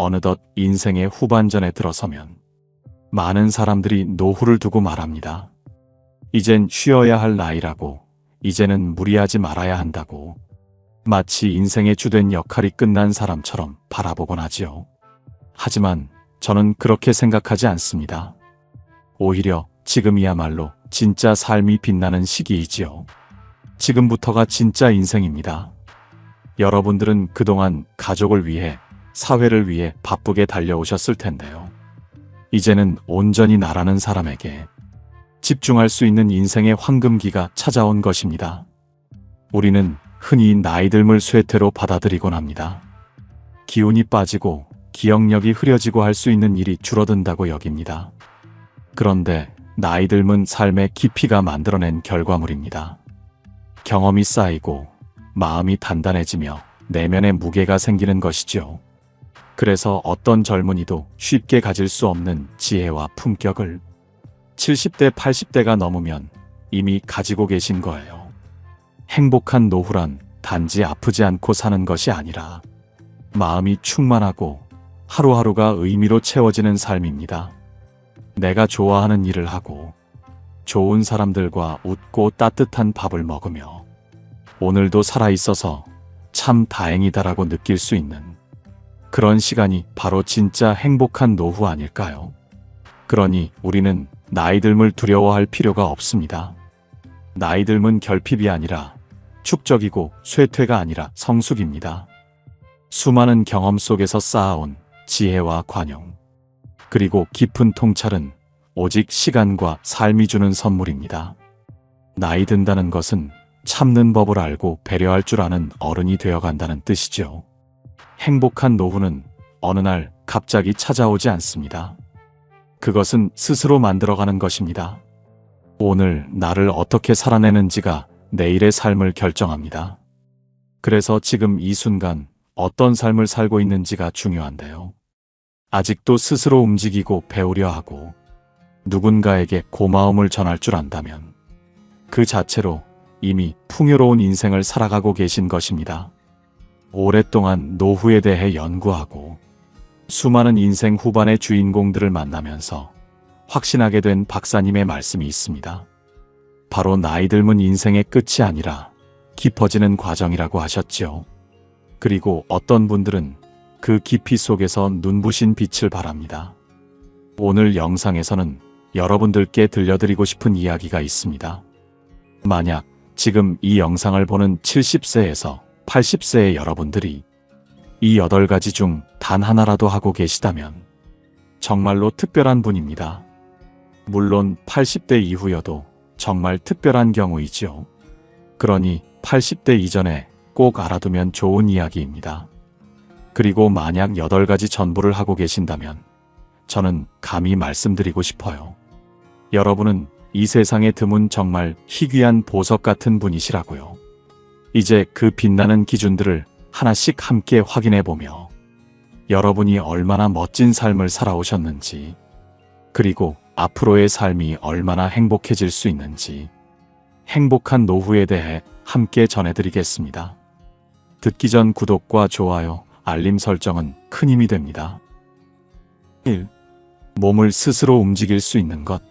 어느덧 인생의 후반전에 들어서면 많은 사람들이 노후를 두고 말합니다. 이젠 쉬어야 할 나이라고, 이제는 무리하지 말아야 한다고, 마치 인생의 주된 역할이 끝난 사람처럼 바라보곤 하지요. 하지만 저는 그렇게 생각하지 않습니다. 오히려 지금이야말로 진짜 삶이 빛나는 시기이지요. 지금부터가 진짜 인생입니다. 여러분들은 그동안 가족을 위해, 사회를 위해 바쁘게 달려오셨을 텐데요. 이제는 온전히 나라는 사람에게 집중할 수 있는 인생의 황금기가 찾아온 것입니다. 우리는 흔히 나이듦을 쇠퇴로 받아들이곤 합니다. 기운이 빠지고 기억력이 흐려지고 할 수 있는 일이 줄어든다고 여깁니다. 그런데 나이듦은 삶의 깊이가 만들어낸 결과물입니다. 경험이 쌓이고 마음이 단단해지며 내면의 무게가 생기는 것이죠. 그래서 어떤 젊은이도 쉽게 가질 수 없는 지혜와 품격을 70대, 80대가 넘으면 이미 가지고 계신 거예요. 행복한 노후란 단지 아프지 않고 사는 것이 아니라 마음이 충만하고 하루하루가 의미로 채워지는 삶입니다. 내가 좋아하는 일을 하고 좋은 사람들과 웃고 따뜻한 밥을 먹으며 오늘도 살아있어서 참 다행이다라고 느낄 수 있는 그런 시간이 바로 진짜 행복한 노후 아닐까요? 그러니 우리는 나이듦을 두려워할 필요가 없습니다. 나이듦은 결핍이 아니라 축적이고 쇠퇴가 아니라 성숙입니다. 수많은 경험 속에서 쌓아온 지혜와 관용, 그리고 깊은 통찰은 오직 시간과 삶이 주는 선물입니다. 나이 든다는 것은 참는 법을 알고 배려할 줄 아는 어른이 되어간다는 뜻이죠. 행복한 노후는 어느 날 갑자기 찾아오지 않습니다. 그것은 스스로 만들어가는 것입니다. 오늘 나를 어떻게 살아내는지가 내일의 삶을 결정합니다. 그래서 지금 이 순간 어떤 삶을 살고 있는지가 중요한데요. 아직도 스스로 움직이고 배우려 하고 누군가에게 고마움을 전할 줄 안다면 그 자체로 이미 풍요로운 인생을 살아가고 계신 것입니다. 오랫동안 노후에 대해 연구하고 수많은 인생 후반의 주인공들을 만나면서 확신하게 된 박사님의 말씀이 있습니다. 바로 나이 듦은 인생의 끝이 아니라 깊어지는 과정이라고 하셨지요. 그리고 어떤 분들은 그 깊이 속에서 눈부신 빛을 발합니다. 오늘 영상에서는 여러분들께 들려드리고 싶은 이야기가 있습니다. 만약 지금 이 영상을 보는 70세에서 80세의 여러분들이 이 8가지 중 단 하나라도 하고 계시다면 정말로 특별한 분입니다. 물론 80대 이후여도 정말 특별한 경우이지요. 그러니 80대 이전에 꼭 알아두면 좋은 이야기입니다. 그리고 만약 8가지 전부를 하고 계신다면 저는 감히 말씀드리고 싶어요. 여러분은 이 세상에 드문 정말 희귀한 보석 같은 분이시라고요. 이제 그 빛나는 기준들을 하나씩 함께 확인해보며 여러분이 얼마나 멋진 삶을 살아오셨는지, 그리고 앞으로의 삶이 얼마나 행복해질 수 있는지, 행복한 노후에 대해 함께 전해드리겠습니다. 듣기 전 구독과 좋아요, 알림 설정은 큰 힘이 됩니다. 1. 몸을 스스로 움직일 수 있는 것.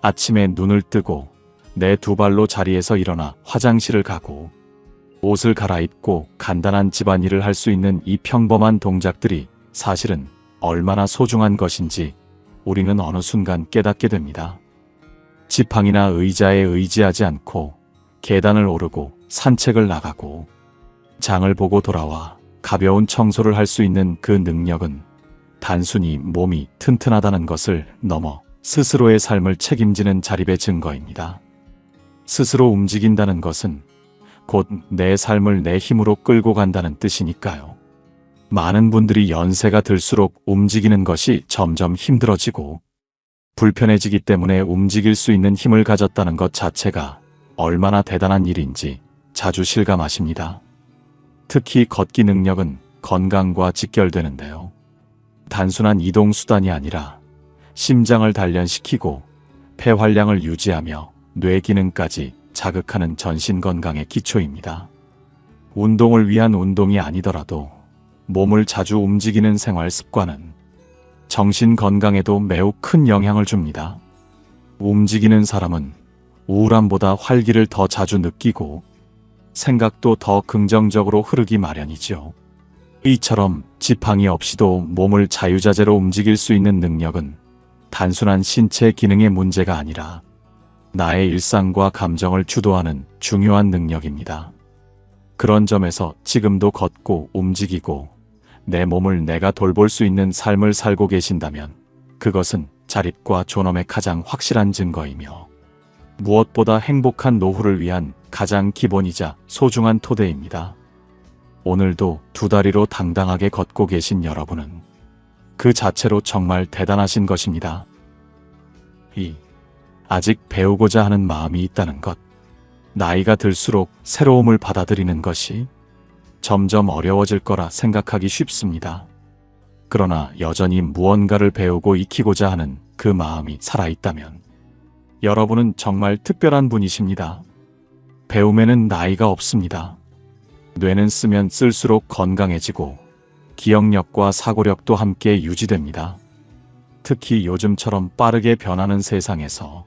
아침에 눈을 뜨고 내 두 발로 자리에서 일어나 화장실을 가고 옷을 갈아입고 간단한 집안일을 할 수 있는 이 평범한 동작들이 사실은 얼마나 소중한 것인지 우리는 어느 순간 깨닫게 됩니다. 지팡이나 의자에 의지하지 않고 계단을 오르고 산책을 나가고 장을 보고 돌아와 가벼운 청소를 할 수 있는 그 능력은 단순히 몸이 튼튼하다는 것을 넘어 스스로의 삶을 책임지는 자립의 증거입니다. 스스로 움직인다는 것은 곧 내 삶을 내 힘으로 끌고 간다는 뜻이니까요. 많은 분들이 연세가 들수록 움직이는 것이 점점 힘들어지고 불편해지기 때문에 움직일 수 있는 힘을 가졌다는 것 자체가 얼마나 대단한 일인지 자주 실감하십니다. 특히 걷기 능력은 건강과 직결되는데요. 단순한 이동 수단이 아니라 심장을 단련시키고 폐활량을 유지하며 뇌 기능까지 자극하는 전신 건강의 기초입니다. 운동을 위한 운동이 아니더라도 몸을 자주 움직이는 생활 습관은 정신 건강에도 매우 큰 영향을 줍니다. 움직이는 사람은 우울함보다 활기를 더 자주 느끼고 생각도 더 긍정적으로 흐르기 마련이죠. 이처럼 지팡이 없이도 몸을 자유자재로 움직일 수 있는 능력은 단순한 신체 기능의 문제가 아니라 나의 일상과 감정을 주도하는 중요한 능력입니다. 그런 점에서 지금도 걷고 움직이고 내 몸을 내가 돌볼 수 있는 삶을 살고 계신다면 그것은 자립과 존엄의 가장 확실한 증거이며 무엇보다 행복한 노후를 위한 가장 기본이자 소중한 토대입니다. 오늘도 두 다리로 당당하게 걷고 계신 여러분은 그 자체로 정말 대단하신 것입니다. 아직 배우고자 하는 마음이 있다는 것. 나이가 들수록 새로움을 받아들이는 것이 점점 어려워질 거라 생각하기 쉽습니다. 그러나 여전히 무언가를 배우고 익히고자 하는 그 마음이 살아있다면 여러분은 정말 특별한 분이십니다. 배움에는 나이가 없습니다. 뇌는 쓰면 쓸수록 건강해지고 기억력과 사고력도 함께 유지됩니다. 특히 요즘처럼 빠르게 변하는 세상에서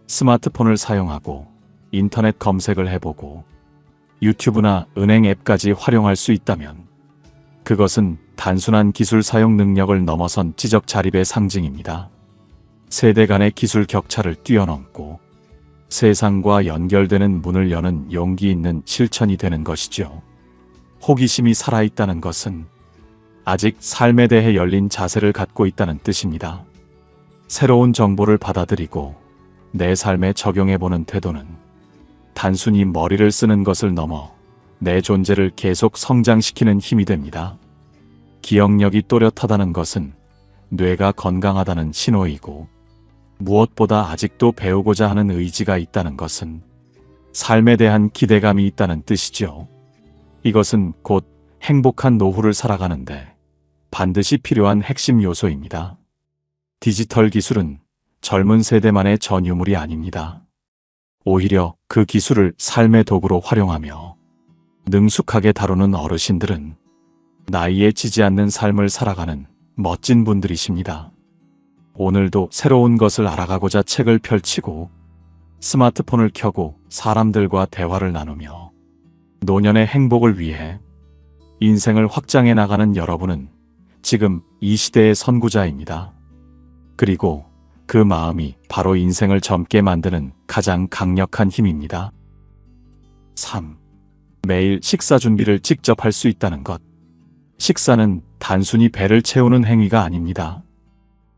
스마트폰을 사용하고 인터넷 검색을 해보고 유튜브나 은행 앱까지 활용할 수 있다면 그것은 단순한 기술 사용 능력을 넘어선 지적 자립의 상징입니다. 세대 간의 기술 격차를 뛰어넘고 세상과 연결되는 문을 여는 용기 있는 실천이 되는 것이죠. 호기심이 살아있다는 것은 아직 삶에 대해 열린 자세를 갖고 있다는 뜻입니다. 새로운 정보를 받아들이고 내 삶에 적용해보는 태도는 단순히 머리를 쓰는 것을 넘어 내 존재를 계속 성장시키는 힘이 됩니다. 기억력이 또렷하다는 것은 뇌가 건강하다는 신호이고 무엇보다 아직도 배우고자 하는 의지가 있다는 것은 삶에 대한 기대감이 있다는 뜻이죠. 이것은 곧 행복한 노후를 살아가는데 반드시 필요한 핵심 요소입니다. 디지털 기술은 젊은 세대만의 전유물이 아닙니다. 오히려 그 기술을 삶의 도구로 활용하며 능숙하게 다루는 어르신들은 나이에 지지 않는 삶을 살아가는 멋진 분들이십니다. 오늘도 새로운 것을 알아가고자 책을 펼치고 스마트폰을 켜고 사람들과 대화를 나누며 노년의 행복을 위해 인생을 확장해 나가는 여러분은 지금 이 시대의 선구자입니다. 그리고 그 마음이 바로 인생을 젊게 만드는 가장 강력한 힘입니다. 3. 매일 식사 준비를 직접 할 수 있다는 것. 식사는 단순히 배를 채우는 행위가 아닙니다.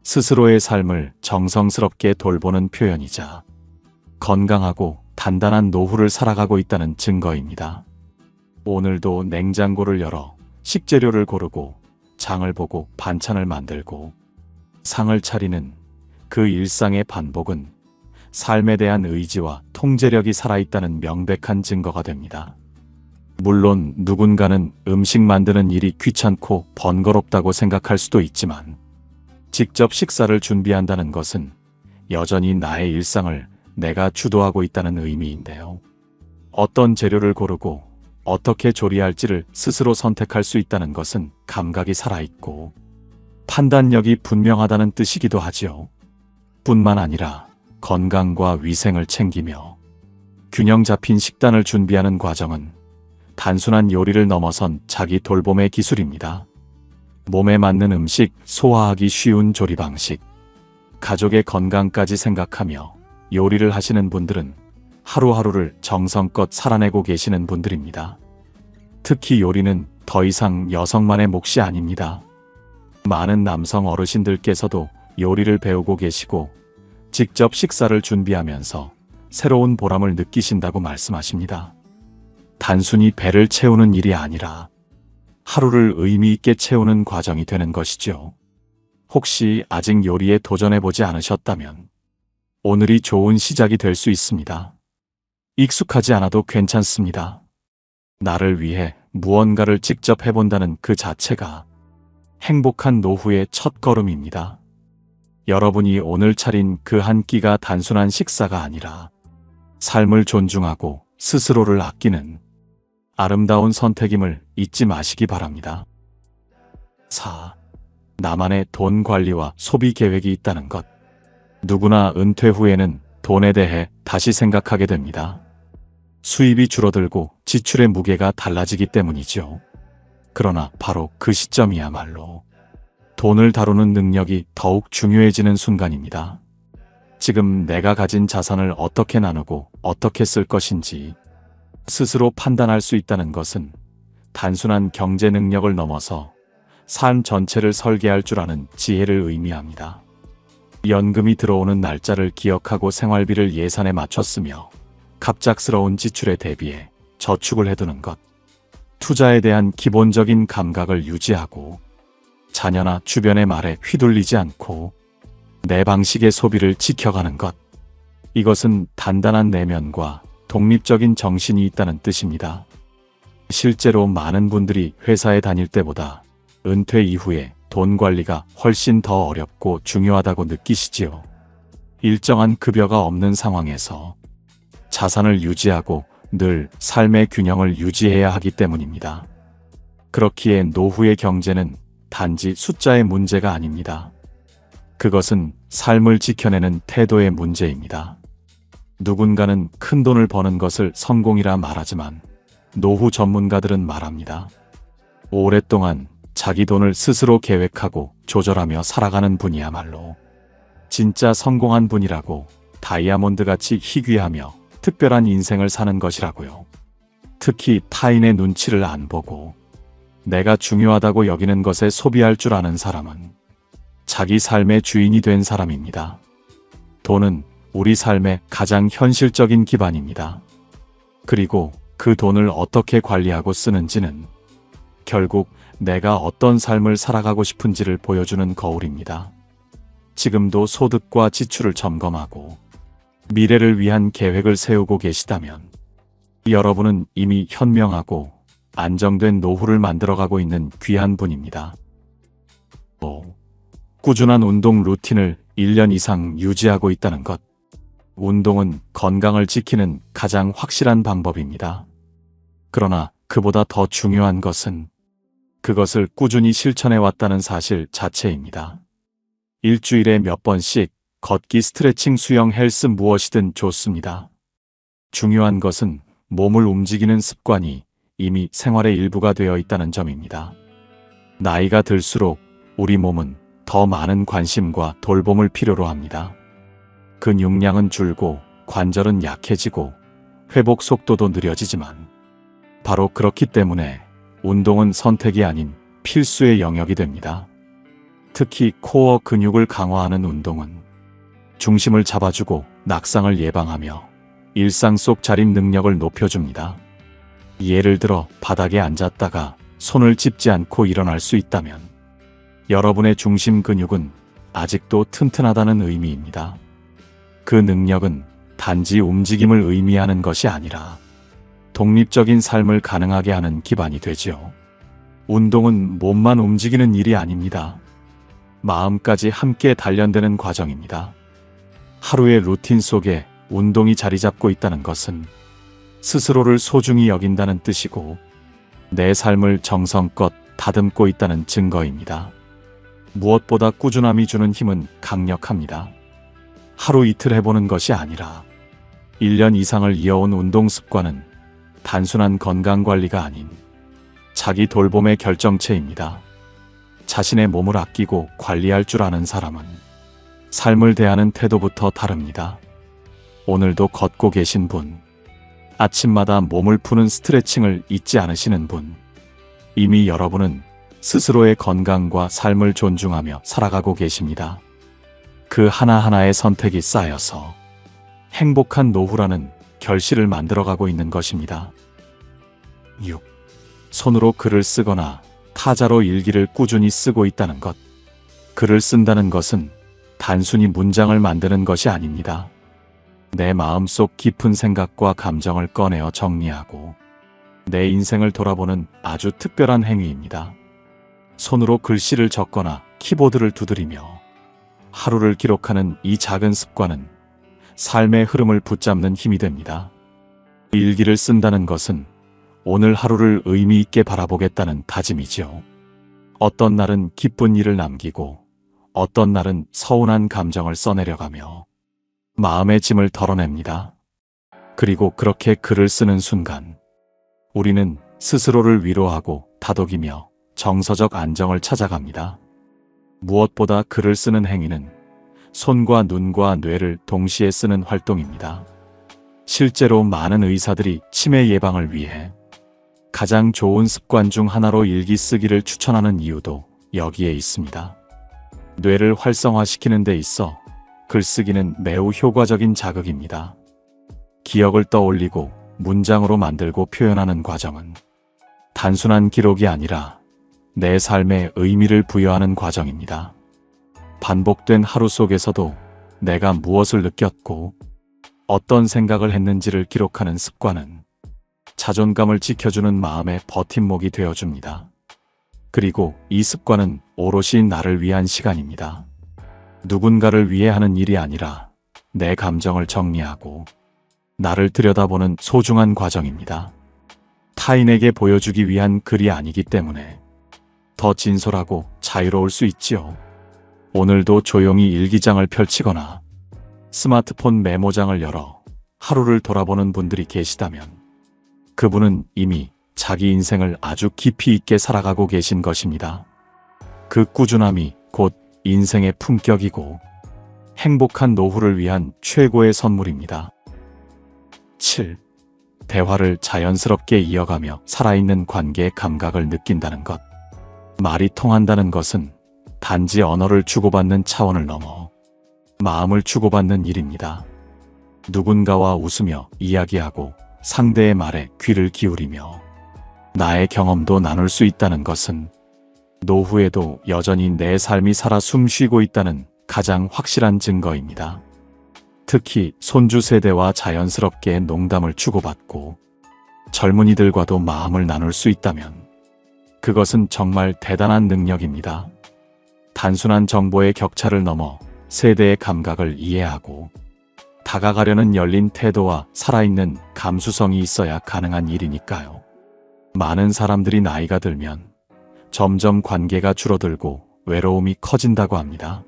스스로의 삶을 정성스럽게 돌보는 표현이자 건강하고 단단한 노후를 살아가고 있다는 증거입니다. 오늘도 냉장고를 열어 식재료를 고르고 장을 보고 반찬을 만들고 상을 차리는 그 일상의 반복은 삶에 대한 의지와 통제력이 살아있다는 명백한 증거가 됩니다. 물론 누군가는 음식 만드는 일이 귀찮고 번거롭다고 생각할 수도 있지만 직접 식사를 준비한다는 것은 여전히 나의 일상을 내가 주도하고 있다는 의미인데요. 어떤 재료를 고르고 어떻게 조리할지를 스스로 선택할 수 있다는 것은 감각이 살아있고 판단력이 분명하다는 뜻이기도 하지요. 뿐만 아니라 건강과 위생을 챙기며 균형 잡힌 식단을 준비하는 과정은 단순한 요리를 넘어선 자기 돌봄의 기술입니다. 몸에 맞는 음식, 소화하기 쉬운 조리 방식, 가족의 건강까지 생각하며 요리를 하시는 분들은 하루하루를 정성껏 살아내고 계시는 분들입니다. 특히 요리는 더 이상 여성만의 몫이 아닙니다. 많은 남성 어르신들께서도 요리를 배우고 계시고 직접 식사를 준비하면서 새로운 보람을 느끼신다고 말씀하십니다. 단순히 배를 채우는 일이 아니라 하루를 의미 있게 채우는 과정이 되는 것이죠. 혹시 아직 요리에 도전해보지 않으셨다면 오늘이 좋은 시작이 될 수 있습니다. 익숙하지 않아도 괜찮습니다. 나를 위해 무언가를 직접 해본다는 그 자체가 행복한 노후의 첫 걸음입니다. 여러분이 오늘 차린 그 한 끼가 단순한 식사가 아니라 삶을 존중하고 스스로를 아끼는 아름다운 선택임을 잊지 마시기 바랍니다. 4. 나만의 돈 관리와 소비 계획이 있다는 것. 누구나 은퇴 후에는 돈에 대해 다시 생각하게 됩니다. 수입이 줄어들고 지출의 무게가 달라지기 때문이죠. 그러나 바로 그 시점이야말로 돈을 다루는 능력이 더욱 중요해지는 순간입니다. 지금 내가 가진 자산을 어떻게 나누고 어떻게 쓸 것인지 스스로 판단할 수 있다는 것은 단순한 경제 능력을 넘어서 삶 전체를 설계할 줄 아는 지혜를 의미합니다. 연금이 들어오는 날짜를 기억하고 생활비를 예산에 맞췄으며 갑작스러운 지출에 대비해 저축을 해두는 것. 투자에 대한 기본적인 감각을 유지하고 자녀나 주변의 말에 휘둘리지 않고 내 방식의 소비를 지켜가는 것. 이것은 단단한 내면과 독립적인 정신이 있다는 뜻입니다. 실제로 많은 분들이 회사에 다닐 때보다 은퇴 이후에 돈 관리가 훨씬 더 어렵고 중요하다고 느끼시지요. 일정한 급여가 없는 상황에서 자산을 유지하고 늘 삶의 균형을 유지해야 하기 때문입니다. 그렇기에 노후의 경제는 단지 숫자의 문제가 아닙니다. 그것은 삶을 지켜내는 태도의 문제입니다. 누군가는 큰 돈을 버는 것을 성공이라 말하지만 노후 전문가들은 말합니다. 오랫동안 자기 돈을 스스로 계획하고 조절하며 살아가는 분이야말로 진짜 성공한 분이라고, 다이아몬드같이 희귀하며 특별한 인생을 사는 것이라고요. 특히 타인의 눈치를 안 보고 내가 중요하다고 여기는 것에 소비할 줄 아는 사람은 자기 삶의 주인이 된 사람입니다. 돈은 우리 삶의 가장 현실적인 기반입니다. 그리고 그 돈을 어떻게 관리하고 쓰는지는 결국 내가 어떤 삶을 살아가고 싶은지를 보여주는 거울입니다. 지금도 소득과 지출을 점검하고 미래를 위한 계획을 세우고 계시다면 여러분은 이미 현명하고 안정된 노후를 만들어가고 있는 귀한 분입니다. 5. 꾸준한 운동 루틴을 1년 이상 유지하고 있다는 것. 운동은 건강을 지키는 가장 확실한 방법입니다. 그러나 그보다 더 중요한 것은 그것을 꾸준히 실천해 왔다는 사실 자체입니다. 일주일에 몇 번씩 걷기, 스트레칭, 수영, 헬스 무엇이든 좋습니다. 중요한 것은 몸을 움직이는 습관이 이미 생활의 일부가 되어 있다는 점입니다. 나이가 들수록 우리 몸은 더 많은 관심과 돌봄을 필요로 합니다. 근육량은 줄고 관절은 약해지고 회복 속도도 느려지지만 바로 그렇기 때문에 운동은 선택이 아닌 필수의 영역이 됩니다. 특히 코어 근육을 강화하는 운동은 중심을 잡아주고 낙상을 예방하며 일상 속 자립 능력을 높여줍니다. 예를 들어 바닥에 앉았다가 손을 짚지 않고 일어날 수 있다면 여러분의 중심 근육은 아직도 튼튼하다는 의미입니다. 그 능력은 단지 움직임을 의미하는 것이 아니라 독립적인 삶을 가능하게 하는 기반이 되지요. 운동은 몸만 움직이는 일이 아닙니다. 마음까지 함께 단련되는 과정입니다. 하루의 루틴 속에 운동이 자리 잡고 있다는 것은 스스로를 소중히 여긴다는 뜻이고 내 삶을 정성껏 다듬고 있다는 증거입니다. 무엇보다 꾸준함이 주는 힘은 강력합니다. 하루 이틀 해보는 것이 아니라 1년 이상을 이어온 운동 습관은 단순한 건강관리가 아닌 자기 돌봄의 결정체입니다. 자신의 몸을 아끼고 관리할 줄 아는 사람은 삶을 대하는 태도부터 다릅니다. 오늘도 걷고 계신 분, 아침마다 몸을 푸는 스트레칭을 잊지 않으시는 분, 이미 여러분은 스스로의 건강과 삶을 존중하며 살아가고 계십니다. 그 하나하나의 선택이 쌓여서 행복한 노후라는 결실을 만들어가고 있는 것입니다. 6. 손으로 글을 쓰거나 타자로 일기를 꾸준히 쓰고 있다는 것. 글을 쓴다는 것은 단순히 문장을 만드는 것이 아닙니다. 내 마음속 깊은 생각과 감정을 꺼내어 정리하고 내 인생을 돌아보는 아주 특별한 행위입니다. 손으로 글씨를 적거나 키보드를 두드리며 하루를 기록하는 이 작은 습관은 삶의 흐름을 붙잡는 힘이 됩니다. 일기를 쓴다는 것은 오늘 하루를 의미 있게 바라보겠다는 다짐이죠. 어떤 날은 기쁜 일을 남기고 어떤 날은 서운한 감정을 써내려가며 마음의 짐을 덜어냅니다. 그리고 그렇게 글을 쓰는 순간 우리는 스스로를 위로하고 다독이며 정서적 안정을 찾아갑니다. 무엇보다 글을 쓰는 행위는 손과 눈과 뇌를 동시에 쓰는 활동입니다. 실제로 많은 의사들이 치매 예방을 위해 가장 좋은 습관 중 하나로 일기 쓰기를 추천하는 이유도 여기에 있습니다. 뇌를 활성화시키는 데 있어 글쓰기는 매우 효과적인 자극입니다. 기억을 떠올리고 문장으로 만들고 표현하는 과정은 단순한 기록이 아니라 내 삶에 의미를 부여하는 과정입니다. 반복된 하루 속에서도 내가 무엇을 느꼈고 어떤 생각을 했는지를 기록하는 습관은 자존감을 지켜주는 마음의 버팀목이 되어줍니다. 그리고 이 습관은 오롯이 나를 위한 시간입니다. 누군가를 위해 하는 일이 아니라 내 감정을 정리하고 나를 들여다보는 소중한 과정입니다. 타인에게 보여주기 위한 글이 아니기 때문에 더 진솔하고 자유로울 수 있지요. 오늘도 조용히 일기장을 펼치거나 스마트폰 메모장을 열어 하루를 돌아보는 분들이 계시다면 그분은 이미 자기 인생을 아주 깊이 있게 살아가고 계신 것입니다. 그 꾸준함이 곧 인생의 품격이고 행복한 노후를 위한 최고의 선물입니다. 7. 대화를 자연스럽게 이어가며 살아있는 관계의 감각을 느낀다는 것. 말이 통한다는 것은 단지 언어를 주고받는 차원을 넘어 마음을 주고받는 일입니다. 누군가와 웃으며 이야기하고 상대의 말에 귀를 기울이며 나의 경험도 나눌 수 있다는 것은 노후에도 여전히 내 삶이 살아 숨쉬고 있다는 가장 확실한 증거입니다. 특히 손주 세대와 자연스럽게 농담을 주고받고 젊은이들과도 마음을 나눌 수 있다면 그것은 정말 대단한 능력입니다. 단순한 정보의 격차를 넘어 세대의 감각을 이해하고 다가가려는 열린 태도와 살아있는 감수성이 있어야 가능한 일이니까요. 많은 사람들이 나이가 들면 점점 관계가 줄어들고 외로움이 커진다고 합니다.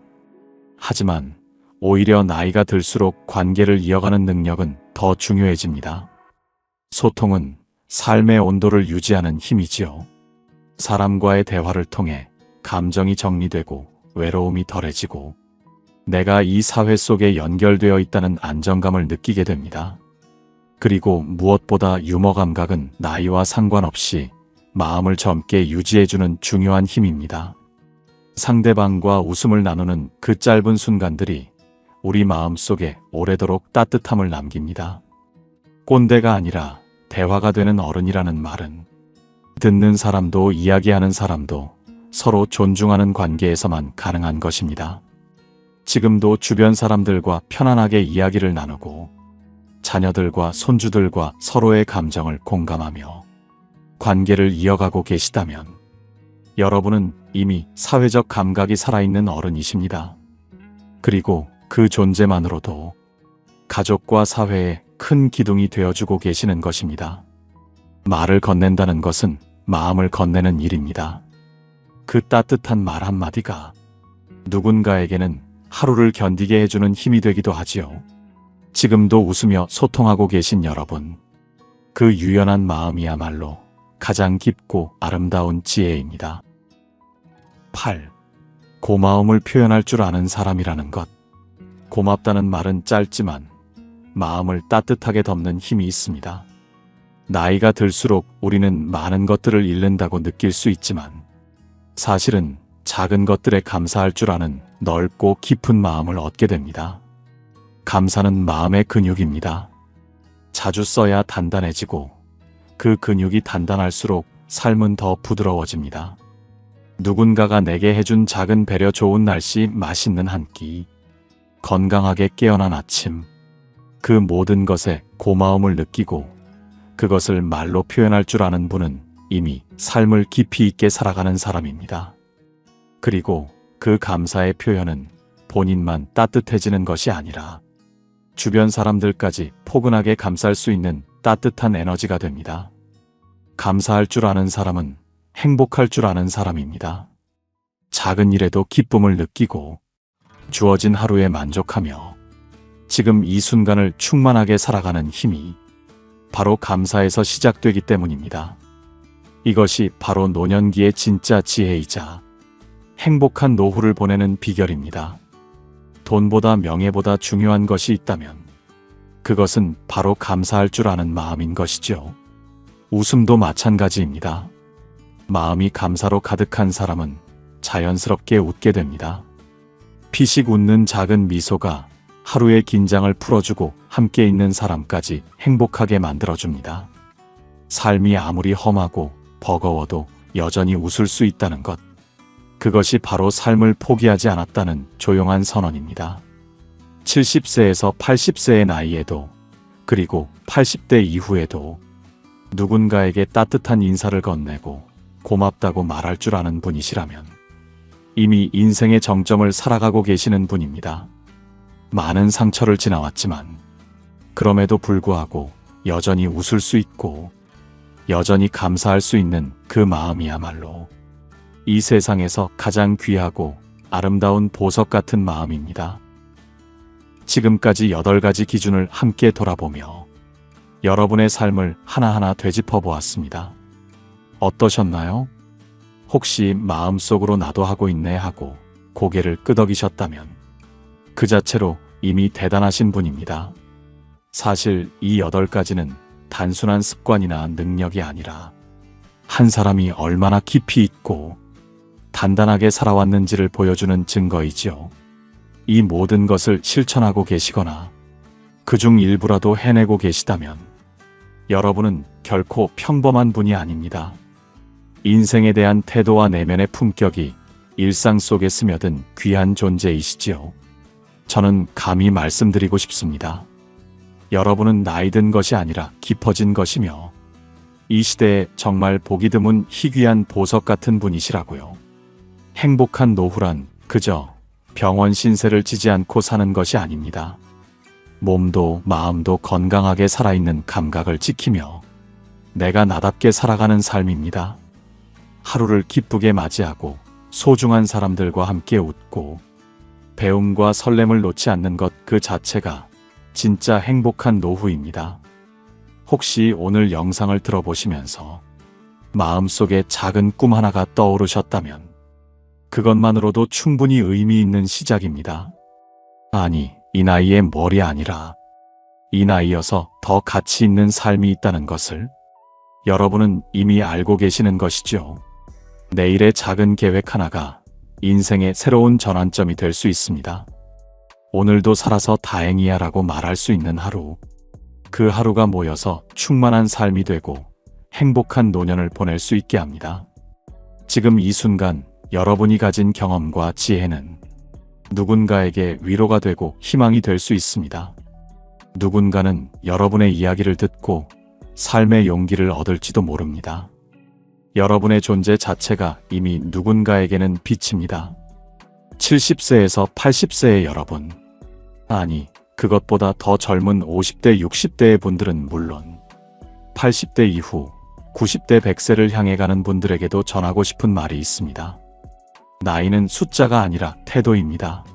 하지만 오히려 나이가 들수록 관계를 이어가는 능력은 더 중요해집니다. 소통은 삶의 온도를 유지하는 힘이지요. 사람과의 대화를 통해 감정이 정리되고 외로움이 덜해지고 내가 이 사회 속에 연결되어 있다는 안정감을 느끼게 됩니다. 그리고 무엇보다 유머 감각은 나이와 상관없이 마음을 젊게 유지해주는 중요한 힘입니다. 상대방과 웃음을 나누는 그 짧은 순간들이 우리 마음 속에 오래도록 따뜻함을 남깁니다. 꼰대가 아니라 대화가 되는 어른이라는 말은 듣는 사람도 이야기하는 사람도 서로 존중하는 관계에서만 가능한 것입니다. 지금도 주변 사람들과 편안하게 이야기를 나누고 자녀들과 손주들과 서로의 감정을 공감하며 관계를 이어가고 계시다면 여러분은 이미 사회적 감각이 살아있는 어른이십니다. 그리고 그 존재만으로도 가족과 사회에 큰 기둥이 되어주고 계시는 것입니다. 말을 건넨다는 것은 마음을 건네는 일입니다. 그 따뜻한 말 한마디가 누군가에게는 하루를 견디게 해주는 힘이 되기도 하지요. 지금도 웃으며 소통하고 계신 여러분, 그 유연한 마음이야말로 가장 깊고 아름다운 지혜입니다. 8. 고마움을 표현할 줄 아는 사람이라는 것. 고맙다는 말은 짧지만 마음을 따뜻하게 덮는 힘이 있습니다. 나이가 들수록 우리는 많은 것들을 잃는다고 느낄 수 있지만 사실은 작은 것들에 감사할 줄 아는 넓고 깊은 마음을 얻게 됩니다. 감사는 마음의 근육입니다. 자주 써야 단단해지고 그 근육이 단단할수록 삶은 더 부드러워집니다. 누군가가 내게 해준 작은 배려, 좋은 날씨, 맛있는 한 끼, 건강하게 깨어난 아침, 그 모든 것에 고마움을 느끼고 그것을 말로 표현할 줄 아는 분은 이미 삶을 깊이 있게 살아가는 사람입니다. 그리고 그 감사의 표현은 본인만 따뜻해지는 것이 아니라 주변 사람들까지 포근하게 감쌀 수 있는 따뜻한 에너지가 됩니다. 감사할 줄 아는 사람은 행복할 줄 아는 사람입니다. 작은 일에도 기쁨을 느끼고 주어진 하루에 만족하며 지금 이 순간을 충만하게 살아가는 힘이 바로 감사에서 시작되기 때문입니다. 이것이 바로 노년기의 진짜 지혜이자 행복한 노후를 보내는 비결입니다. 돈보다 명예보다 중요한 것이 있다면 그것은 바로 감사할 줄 아는 마음인 것이죠. 웃음도 마찬가지입니다. 마음이 감사로 가득한 사람은 자연스럽게 웃게 됩니다. 피식 웃는 작은 미소가 하루의 긴장을 풀어주고 함께 있는 사람까지 행복하게 만들어줍니다. 삶이 아무리 험하고 버거워도 여전히 웃을 수 있다는 것. 그것이 바로 삶을 포기하지 않았다는 조용한 선언입니다. 70세에서 80세의 나이에도 그리고 80대 이후에도 누군가에게 따뜻한 인사를 건네고 고맙다고 말할 줄 아는 분이시라면 이미 인생의 정점을 살아가고 계시는 분입니다. 많은 상처를 지나왔지만 그럼에도 불구하고 여전히 웃을 수 있고 여전히 감사할 수 있는 그 마음이야말로 이 세상에서 가장 귀하고 아름다운 보석 같은 마음입니다. 지금까지 8가지 기준을 함께 돌아보며 여러분의 삶을 하나하나 되짚어 보았습니다. 어떠셨나요? 혹시 마음속으로 나도 하고 있네 하고 고개를 끄덕이셨다면 그 자체로 이미 대단하신 분입니다. 사실 이 8가지는 단순한 습관이나 능력이 아니라 한 사람이 얼마나 깊이 있고 단단하게 살아왔는지를 보여주는 증거이지요. 이 모든 것을 실천하고 계시거나 그중 일부라도 해내고 계시다면 여러분은 결코 평범한 분이 아닙니다. 인생에 대한 태도와 내면의 품격이 일상 속에 스며든 귀한 존재이시지요. 저는 감히 말씀드리고 싶습니다. 여러분은 나이 든 것이 아니라 깊어진 것이며 이 시대에 정말 보기 드문 희귀한 보석 같은 분이시라고요. 행복한 노후란 그저 병원 신세를 지지 않고 사는 것이 아닙니다. 몸도 마음도 건강하게 살아있는 감각을 지키며 내가 나답게 살아가는 삶입니다. 하루를 기쁘게 맞이하고 소중한 사람들과 함께 웃고 배움과 설렘을 놓지 않는 것 그 자체가 진짜 행복한 노후입니다. 혹시 오늘 영상을 들어보시면서 마음속에 작은 꿈 하나가 떠오르셨다면 그것만으로도 충분히 의미 있는 시작입니다. 아니, 이 나이에 뭘이 아니라 이 나이여서 더 가치 있는 삶이 있다는 것을 여러분은 이미 알고 계시는 것이죠. 내일의 작은 계획 하나가 인생의 새로운 전환점이 될 수 있습니다. 오늘도 살아서 다행이야 라고 말할 수 있는 하루. 그 하루가 모여서 충만한 삶이 되고 행복한 노년을 보낼 수 있게 합니다. 지금 이 순간 여러분이 가진 경험과 지혜는 누군가에게 위로가 되고 희망이 될 수 있습니다. 누군가는 여러분의 이야기를 듣고 삶의 용기를 얻을지도 모릅니다. 여러분의 존재 자체가 이미 누군가에게는 빛입니다. 70세에서 80세의 여러분, 아니 그것보다 더 젊은 50대 60대의 분들은 물론 80대 이후 90대 100세를 향해 가는 분들에게도 전하고 싶은 말이 있습니다. 나이는 숫자가 아니라 태도입니다.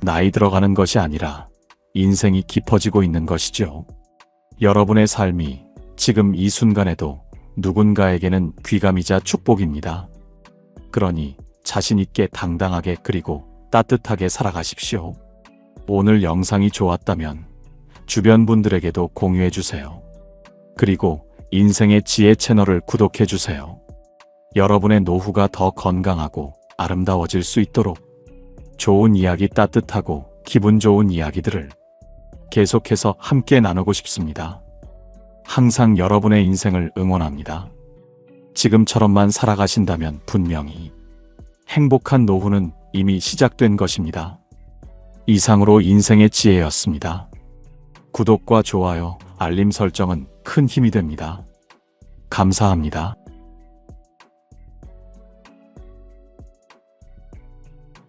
나이 들어가는 것이 아니라 인생이 깊어지고 있는 것이죠. 여러분의 삶이 지금 이 순간에도 누군가에게는 귀감이자 축복입니다. 그러니 자신 있게 당당하게 그리고 따뜻하게 살아가십시오. 오늘 영상이 좋았다면 주변 분들에게도 공유해 주세요. 그리고 인생의 지혜 채널을 구독해 주세요. 여러분의 노후가 더 건강하고 아름다워질 수 있도록 좋은 이야기, 따뜻하고 기분 좋은 이야기들을 계속해서 함께 나누고 싶습니다. 항상 여러분의 인생을 응원합니다. 지금처럼만 살아가신다면 분명히 행복한 노후는 이미 시작된 것입니다. 이상으로 인생의 지혜였습니다. 구독과 좋아요, 알림 설정은 큰 힘이 됩니다. 감사합니다.